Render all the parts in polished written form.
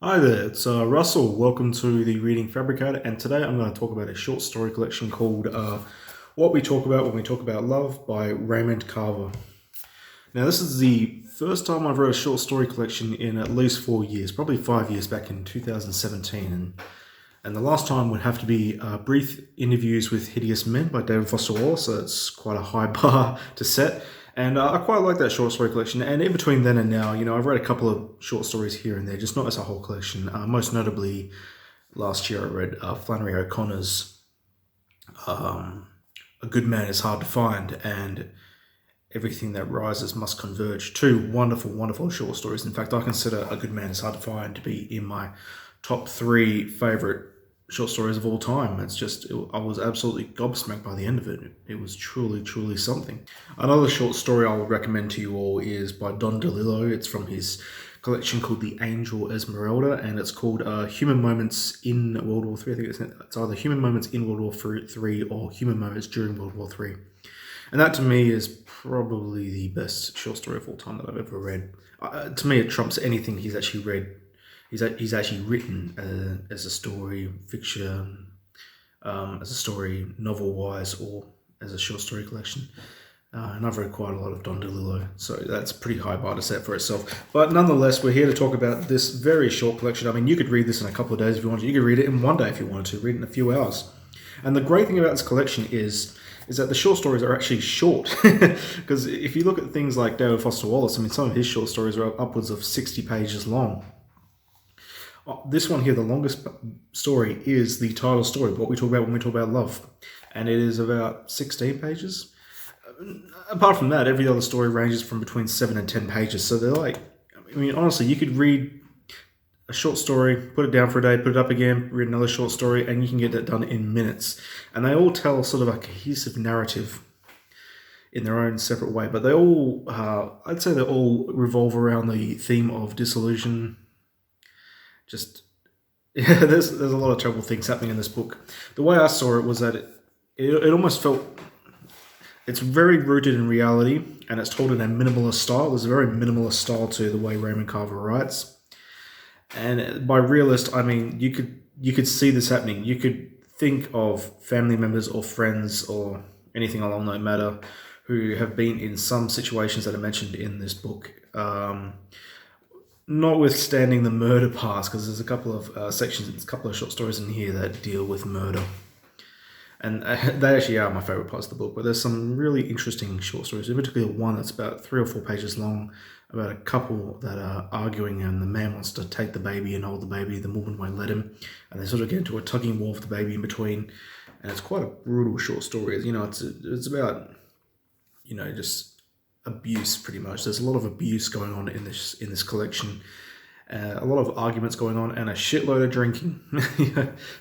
Hi there, it's Russell. Welcome to the Reading Fabricator, and today I'm going to talk about a short story collection called What We Talk About When We Talk About Love by Raymond Carver. Now, this is the first time I've read a short story collection in at least 4 years, probably 5 years back in 2017. And the last time would have to be Brief Interviews with Hideous Men by David Foster Wallace, so it's quite a high bar to set. And I quite like that short story collection. And in between then and now, I've read a couple of short stories here and there, just not as a whole collection. Most notably, last year I read Flannery O'Connor's A Good Man is Hard to Find and Everything That Rises Must Converge. Two wonderful, wonderful short stories. In fact, I consider A Good Man is Hard to Find to be in my top 3 favourite short stories of all time. I was absolutely gobsmacked by the end of it. It was truly, truly something. Another short story I would recommend to you all is by Don DeLillo. It's from his collection called The Angel Esmeralda, and it's called Human Moments in World War III. I think it's either Human Moments in World War III or Human Moments During World War III. And that to me is probably the best short story of all time that I've ever read. To me, it trumps anything he's actually read. He's actually written as a story fiction, as a story novel-wise, or as a short story collection. And I've read quite a lot of Don DeLillo, so that's a pretty high bar to set for itself. But nonetheless, we're here to talk about this very short collection. I mean, you could read this in a couple of days if you wanted. You could read it in one day if you wanted to, read it in a few hours. And the great thing about this collection is that the short stories are actually short. Because if you look at things like David Foster Wallace, I mean, some of his short stories are upwards of 60 pages long. This one here, the longest story, is the title story, What We Talk About When We Talk About Love. And it is about 16 pages. Apart from that, every other story ranges from between 7 and 10 pages. So they're like, I mean, honestly, you could read a short story, put it down for a day, put it up again, read another short story, and you can get that done in minutes. And they all tell sort of a cohesive narrative in their own separate way. But they all, I'd say they all revolve around the theme of disillusion. There's a lot of terrible things happening in this book. The way I saw it was that it almost felt, it's very rooted in reality, and it's told in a minimalist style. There's a very minimalist style to the way Raymond Carver writes. And by realist, I mean you could see this happening. You could think of family members or friends or anything along that matter who have been in some situations that are mentioned in this book. Notwithstanding the murder parts, because there's a couple of sections, a couple of short stories in here that deal with murder. And they actually are my favourite parts of the book, but there's some really interesting short stories, in particular one that's about 3 or 4 pages long, about a couple that are arguing, and the man wants to take the baby and hold the baby, the woman won't let him, and they sort of get into a tugging war of the baby in between, and it's quite a brutal short story. It's about, just abuse, pretty much. There's a lot of abuse going on in this collection, a lot of arguments going on, and a shitload of drinking.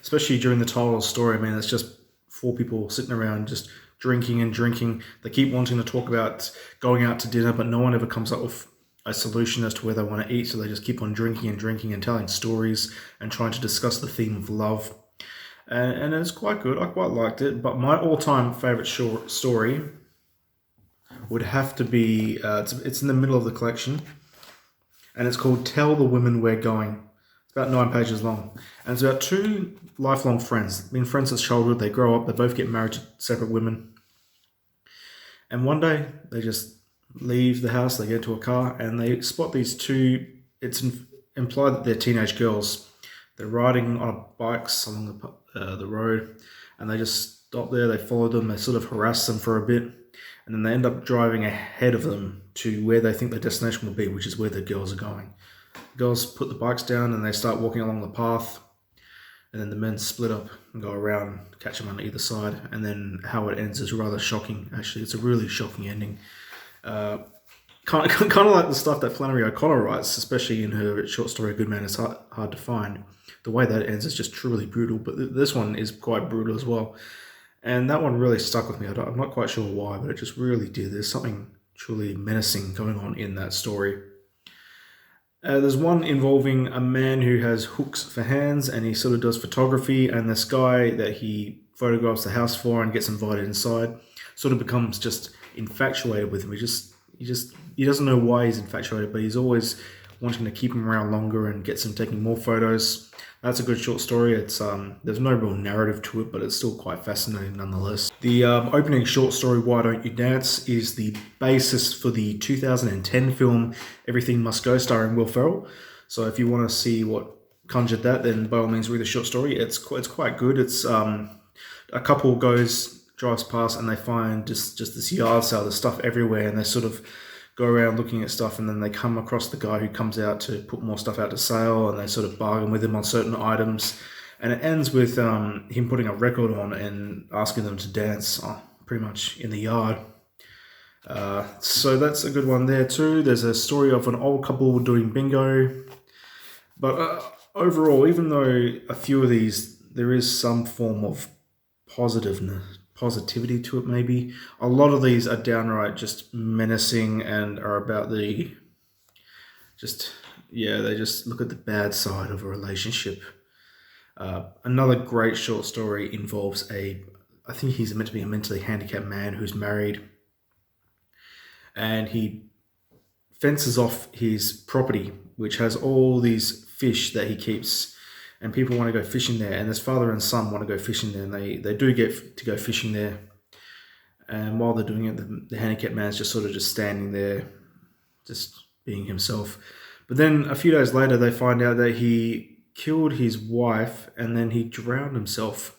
Especially during the title story. I mean, it's just 4 people sitting around just drinking and drinking. They keep wanting to talk about going out to dinner, but no one ever comes up with a solution as to where they want to eat, so they just keep on drinking and drinking and telling stories and trying to discuss the theme of love. And it's quite good. I quite liked it. But my all-time favorite short story would have to be, it's in the middle of the collection, and it's called Tell the Women We're Going. It's about 9 pages long, and it's about 2 lifelong friends. Been friends since childhood. They grow up, they both get married to separate women, and one day they just leave the house, they get into a car, and they spot these 2, it's implied that they're teenage girls. They're riding on bikes along the road, and they just stop there, they follow them, they sort of harass them for a bit, and then they end up driving ahead of them to where they think their destination will be, which is where the girls are going. The girls put the bikes down and they start walking along the path, and then the men split up and go around, catch them on either side, and then how it ends is rather shocking. Actually, it's a really shocking ending. Kind of like the stuff that Flannery O'Connor writes, especially in her short story A Good Man is Hard to Find. The way that ends is just truly brutal, but this one is quite brutal as well. And that one really stuck with me. I'm not quite sure why, but it just really did. There's something truly menacing going on in that story. There's one involving a man who has hooks for hands, and he sort of does photography, and this guy that he photographs the house for and gets invited inside sort of becomes just infatuated with him. He doesn't know why he's infatuated, but he's always wanting to keep him around longer and gets him taking more photos. That's a good short story. It's there's no real narrative to it, but it's still quite fascinating nonetheless. The opening short story, Why Don't You Dance, is the basis for the 2010 film Everything Must Go, starring Will Ferrell. So if you want to see what conjured that, then by all means read the short story. It's quite good. It's a couple drives past and they find just this yard sale. There's stuff everywhere, and they sort of go around looking at stuff, and then they come across the guy who comes out to put more stuff out to sale, and they sort of bargain with him on certain items. And it ends with him putting a record on and asking them to dance pretty much in the yard. So that's a good one there too. There's a story of an old couple doing bingo. But overall, even though a few of these, there is some form of positivity to it maybe, a lot of these are downright just menacing and are about they just look at the bad side of a relationship. Another great short story involves I think he's meant to be a mentally handicapped man who's married, and he fences off his property, which has all these fish that he keeps, and people want to go fishing there, and his father and son want to go fishing there, and they do get to go fishing there. And while they're doing it, the handicapped man's just standing there, just being himself. But then a few days later, they find out that he killed his wife and then he drowned himself.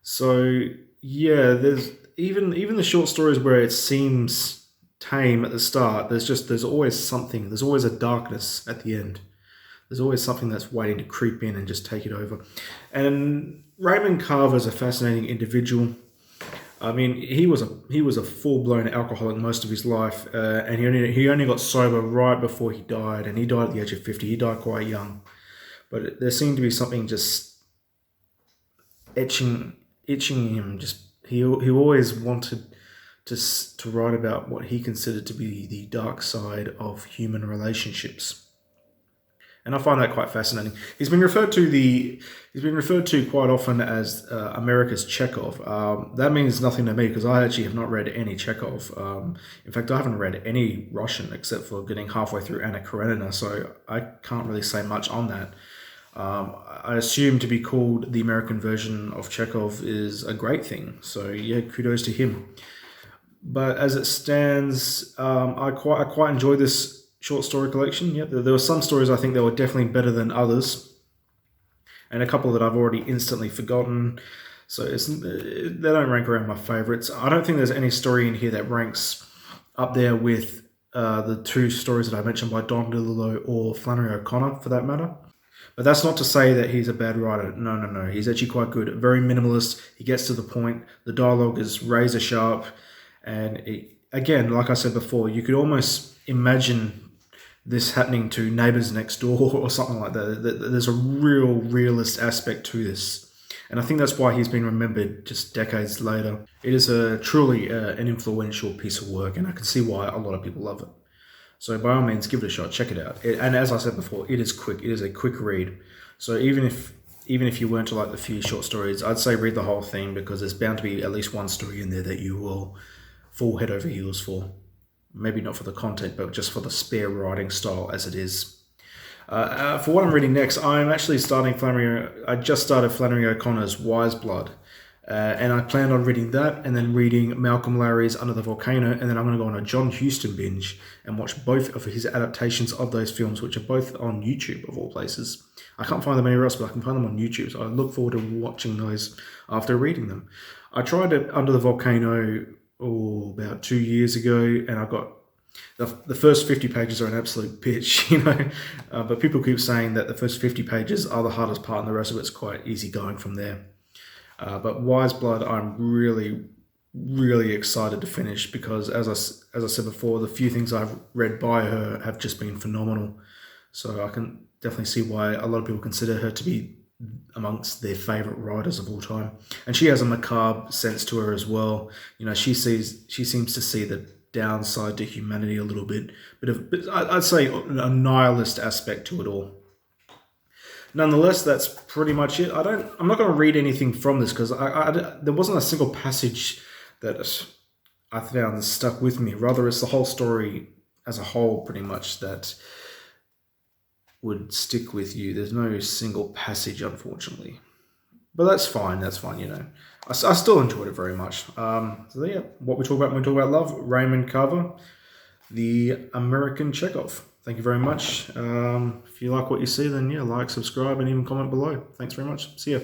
So yeah, there's even the short stories where it seems tame at the start, there's always something. There's always a darkness at the end. There's always something that's waiting to creep in and just take it over. And Raymond Carver is a fascinating individual. I mean, he was a full-blown alcoholic most of his life, and he only got sober right before he died, and he died at the age of 50. He died quite young, but there seemed to be something just itching him. Just he always wanted to write about what he considered to be the dark side of human relationships. And I find that quite fascinating. He's been referred to quite often as America's Chekhov. That means nothing to me because I actually have not read any Chekhov. In fact, I haven't read any Russian except for getting halfway through Anna Karenina, so I can't really say much on that. I assume to be called the American version of Chekhov is a great thing. So yeah, kudos to him. But as it stands, I quite enjoy this short story collection. Yeah, there were some stories I think that were definitely better than others, and a couple that I've already instantly forgotten. So they don't rank around my favorites. I don't think there's any story in here that ranks up there with the two stories that I mentioned by Don DeLillo or Flannery O'Connor, for that matter. But that's not to say that he's a bad writer. No. He's actually quite good. Very minimalist. He gets to the point. The dialogue is razor sharp, and again, like I said before, you could almost imagine this happening to Neighbours Next Door or something like that. There's a real realist aspect to this. And I think that's why he's been remembered just decades later. It is truly an influential piece of work, and I can see why a lot of people love it. So by all means, give it a shot, check it out. And as I said before, it is quick. It is a quick read. So even if you weren't to like the few short stories, I'd say read the whole thing because there's bound to be at least one story in there that you will fall head over heels for. Maybe not for the content, but just for the spare writing style as it is. For what I'm reading next, I'm actually I just started Flannery O'Connor's Wise Blood. And I planned on reading that and then reading Malcolm Lowry's Under the Volcano, and then I'm going to go on a John Huston binge and watch both of his adaptations of those films, which are both on YouTube of all places. I can't find them anywhere else, but I can find them on YouTube, so I look forward to watching those after reading them. I tried it Under the Volcano about 2 years ago, and I got the first 50 pages are an absolute pitch, but people keep saying that the first 50 pages are the hardest part and the rest of it's quite easy going from there. But Wise Blood, I'm really, really excited to finish because as I said before, the few things I've read by her have just been phenomenal. So I can definitely see why a lot of people consider her to be amongst their favourite writers of all time. And she has a macabre sense to her as well. She seems to see the downside to humanity a little bit, but I'd say a nihilist aspect to it all. Nonetheless, that's pretty much it. I'm not going to read anything from this because there wasn't a single passage that I found stuck with me. Rather, it's the whole story as a whole, pretty much, that would stick with you. There's no single passage, unfortunately. But that's fine, you know. I still enjoyed it very much. So yeah, what we talk about when we talk about love, Raymond Carver, the American Chekhov. Thank you very much. If you like what you see, then yeah, like, subscribe, and even comment below. Thanks very much. See ya.